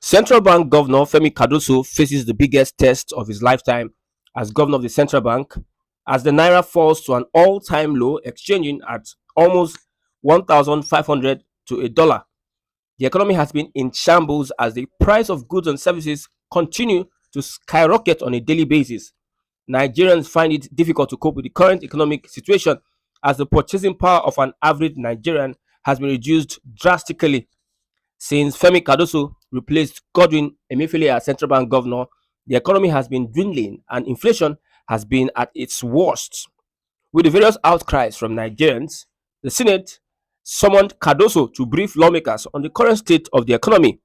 Central Bank Governor Femi Cardoso faces the biggest test of his lifetime as governor of the central bank as the naira falls to an all-time low, exchanging at almost 1,500 to a dollar. The economy has been in shambles as the price of goods and services continue to skyrocket on a daily basis. Nigerians find it difficult to cope with the current economic situation as the purchasing power of an average Nigerian has been reduced drastically. Since Femi Cardoso replaced Godwin Emefiele as central bank governor, the economy has been dwindling and inflation has been at its worst. With the various outcries from Nigerians, the Senate summoned Cardoso to brief lawmakers on the current state of the economy.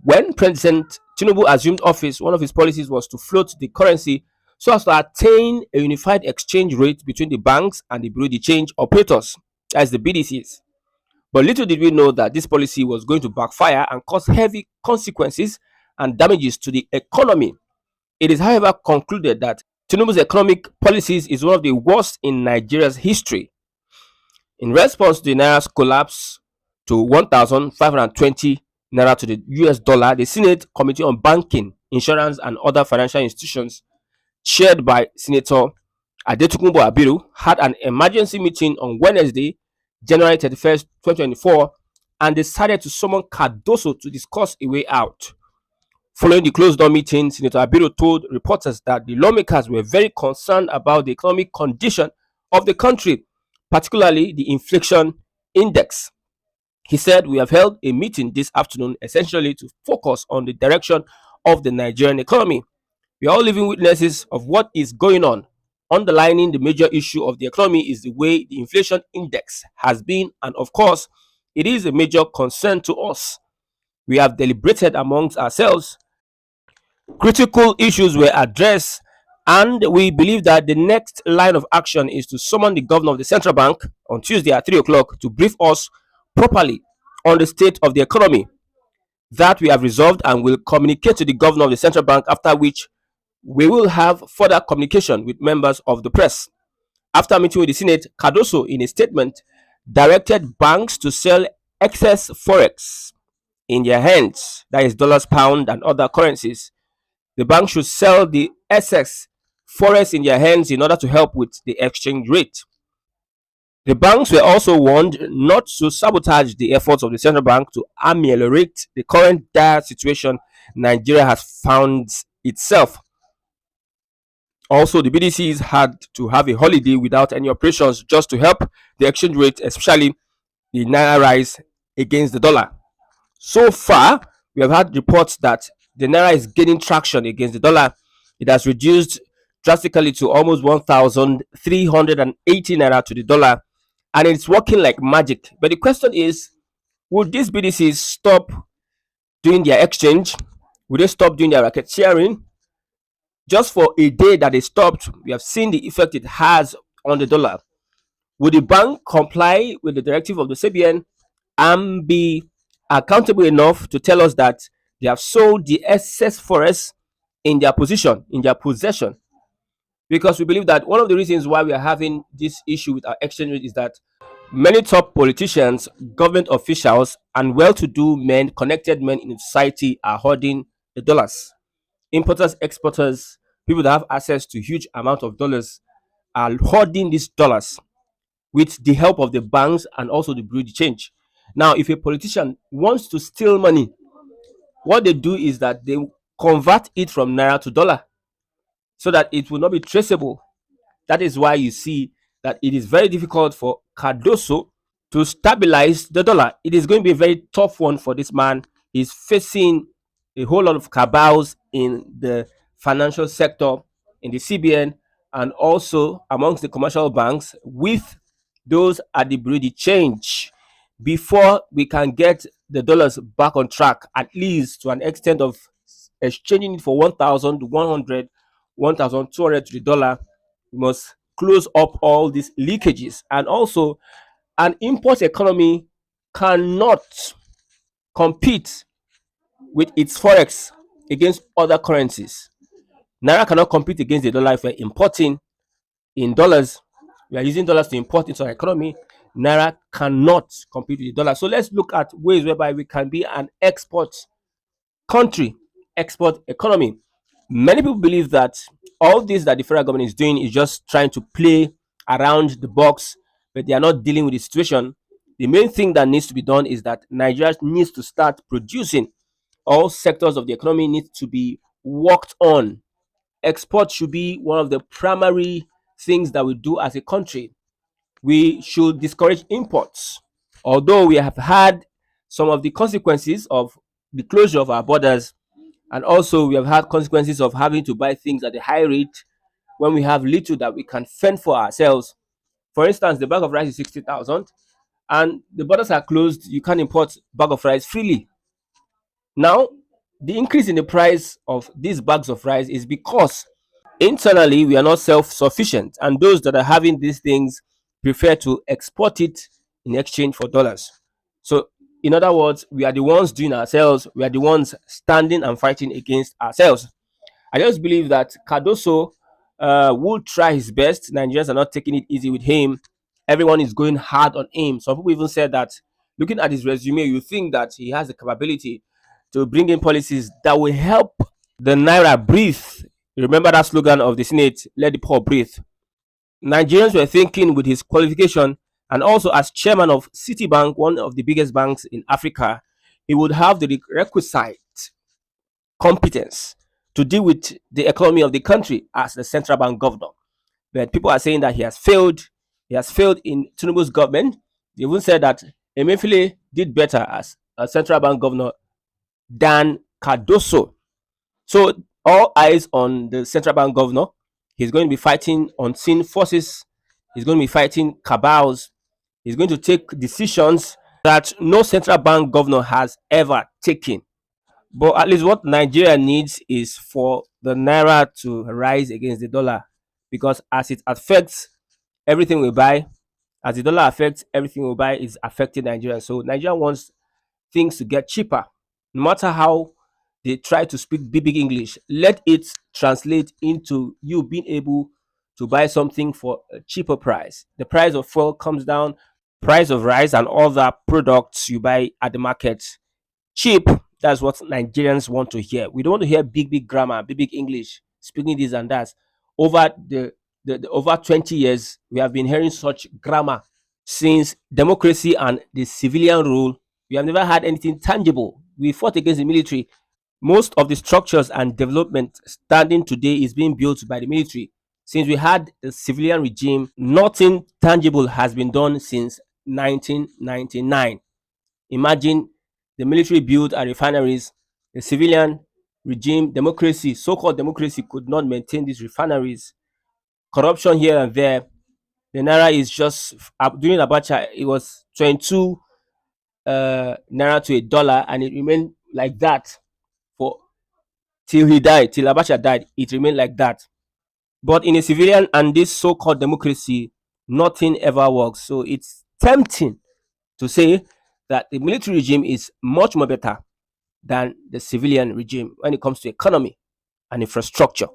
When President Tinubu assumed office, one of his policies was to float the currency so as to attain a unified exchange rate between the banks and the bureau de change operators, as the BDCs. But little did we know that this policy was going to backfire and cause heavy consequences and damages to the economy. It is, however, concluded that Tinubu's economic policies is one of the worst in Nigeria's history. In response to the naira's collapse to 1,520 naira to the US dollar, the Senate Committee on Banking, Insurance, and Other Financial Institutions, chaired by Senator Adetokunbo Abiru, had an emergency meeting on Wednesday, January 31st, 2024, and decided to summon Cardoso to discuss a way out. Following the closed-door meeting, Senator Abiru told reporters that the lawmakers were very concerned about the economic condition of the country, particularly the inflation index. He said, "We have held a meeting this afternoon essentially to focus on the direction of the Nigerian economy. We are all living witnesses of what is going on. Underlining the major issue of the economy is the way the inflation index has been, and of course, it is a major concern to us. We have deliberated amongst ourselves. Critical issues were addressed, and we believe that the next line of action is to summon the governor of the central bank on Tuesday at 3 o'clock to brief us properly on the state of the economy. That we have resolved and will communicate to the governor of the central bank, after which we will have further communication with members of the press." After meeting with the Senate, Cardoso, in a statement, directed banks to sell excess forex in their hands, that is dollars, pound, and other currencies. The bank should sell the excess forex in their hands in order to help with the exchange rate. The banks were also warned not to sabotage the efforts of the central bank to ameliorate the current dire situation Nigeria has found itself. Also, the BDCs had to have a holiday without any operations just to help the exchange rate, especially the naira rise against the dollar. So far, we have had reports that the naira is gaining traction against the dollar. It has reduced drastically to almost 1,380 naira to the dollar, and it's working like magic. But the question is, would these BDCs stop doing their exchange? Would they stop doing their market sharing? Just for a day that they stopped, we have seen the effect it has on the dollar. Would the bank comply with the directive of the CBN and be accountable enough to tell us that they have sold the excess forex in their possession? Because we believe that one of the reasons why we are having this issue with our exchange rate is that many top politicians, government officials, and well-to-do men, connected men in society are hoarding the dollars. Importers, exporters, people that have access to huge amount of dollars are hoarding these dollars with the help of the banks and also the bureau de change. Now, if a politician wants to steal money, what they do is that they convert it from naira to dollar so that it will not be traceable. That is why you see that it is very difficult for Cardoso to stabilize the dollar. It is going to be a very tough one for this man. He's facing a whole lot of cabals in the financial sector, in the CBN, and also amongst the commercial banks with those at the bureau de change, before we can get the dollars back on track, at least to an extent of exchanging it for 1,100, 1,200 to the dollar. We must close up all these leakages. And also, an import economy cannot compete with its forex against other currencies. Naira cannot compete against the dollar. If we're importing in dollars, we are using dollars to import into our economy. Naira cannot compete with the dollar. So let's look at ways whereby we can be an export country export economy. Many people believe that all this that the federal government is doing is just trying to play around the box, but they are not dealing with the situation. The main thing that needs to be done is that Nigeria needs to start producing. All sectors of the economy need to be worked on. Export should be one of the primary things that we do as a country. We should discourage imports. Although we have had some of the consequences of the closure of our borders, and also we have had consequences of having to buy things at a high rate when we have little that we can fend for ourselves. For instance, the bag of rice is 60,000 and the borders are closed. You can't import bag of rice freely. Now, the increase in the price of these bags of rice is because internally we are not self-sufficient, and those that are having these things prefer to export it in exchange for dollars. So in other words, we are the ones doing ourselves, we are the ones standing and fighting against ourselves. I just believe that Cardoso will try his best. Nigerians are not taking it easy with him. Everyone is going hard on him. Some people even said that looking at his resume, you think that he has the capability to bring in policies that will help the naira breathe. You remember that slogan of the Senate, let the poor breathe. Nigerians were thinking with his qualification and also as chairman of Citibank, one of the biggest banks in Africa, he would have the requisite competence to deal with the economy of the country as the central bank governor. But people are saying that he has failed. He has failed in Tinubu's government. They even said that Emefiele did better as a central bank governor than Cardoso. So all eyes on the central bank governor. He's going to be fighting unseen forces. He's going to be fighting cabals. He's going to take decisions that no central bank governor has ever taken. But at least what Nigeria needs is for the naira to rise against the dollar, because as it affects everything we buy, as the dollar affects everything we buy, is affecting Nigeria. So Nigeria wants things to get cheaper. No matter how they try to speak big English, let it translate into you being able to buy something for a cheaper price. The price of fuel comes down, price of rice and other products you buy at the market cheap. That's what Nigerians want to hear. We don't want to hear big grammar, big English, speaking this and that. Over the over 20 years, we have been hearing such grammar. Since democracy and the civilian rule, we have never had anything tangible. We fought against the military. Most of the structures and development standing today is being built by the military. Since we had the civilian regime, nothing tangible has been done since 1999. Imagine the military built our refineries, the civilian regime, democracy, so called democracy, could not maintain these refineries. Corruption here and there. The naira is just during Abacha, it was 22 naira to a dollar, and it remained like that for till he died, till Abacha died. It remained like that. But in a civilian and this so called democracy, nothing ever works. So it's tempting to say that the military regime is much more better than the civilian regime when it comes to economy and infrastructure.